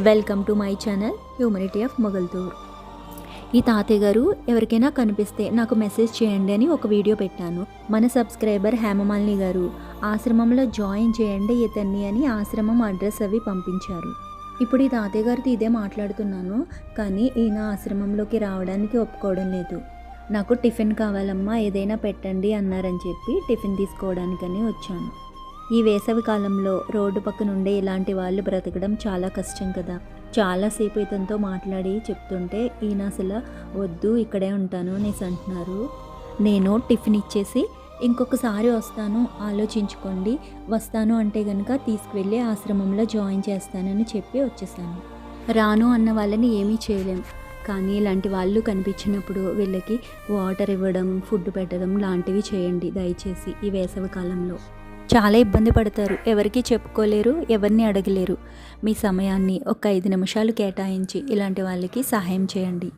Welcome to my channel humanity of Mogalthur. ఈ తాతయ్య గారు ఎవరికైనా కనిపిస్తే నాకు మెసేజ్ చేయండి అని ఒక వీడియో పెట్టాను. మన సబ్స్క్రైబర్ హేమమాలిని గారు ఆశ్రమంలో జాయిన్ చేయండి ఇతన్ని అని ఆశ్రమం అడ్రస్ అవి పంపించారు. ఇప్పుడు ఈ తాతయ్య గారితో ఇదే మాట్లాడుతున్నాను, కానీ ఈయన ఆశ్రమంలోకి రావడానికి ఒప్పుకోవడం లేదు. నాకు టిఫిన్ కావాలమ్మా, ఏదైనా పెట్టండి అన్నారని చెప్పి టిఫిన్ తీసుకోవడానికని వచ్చాను. ఈ వేసవి కాలంలో రోడ్డు పక్కన ఉండే ఇలాంటి వాళ్ళు బ్రతకడం చాలా కష్టం కదా. చాలాసేపు ఇతనితో మాట్లాడి చెప్తుంటే ఈయన అసలు వద్దు ఇక్కడే ఉంటాను అనేసి అంటున్నారు. నేను టిఫిన్ ఇచ్చేసి ఇంకొకసారి వస్తాను, ఆలోచించుకోండి, వస్తాను అంటే కనుక తీసుకువెళ్ళి ఆశ్రమంలో జాయిన్ చేస్తానని చెప్పి వచ్చేసాను. రాను అన్న వాళ్ళని ఏమీ చేయలేం, కానీ ఇలాంటి వాళ్ళు కనిపించినప్పుడు వీళ్ళకి వాటర్ ఇవ్వడం, ఫుడ్ పెట్టడం లాంటివి చేయండి దయచేసి. ఈ వేసవి కాలంలో చాలా ఇబ్బంది పడతారు, ఎవరికి చెప్పుకోలేరు, ఎవరిని అడగలేరు. మీ సమయాన్ని ఒక 5 నిమిషాలు కేటాయించి ఇలాంటి వాళ్ళకి సహాయం చేయండి.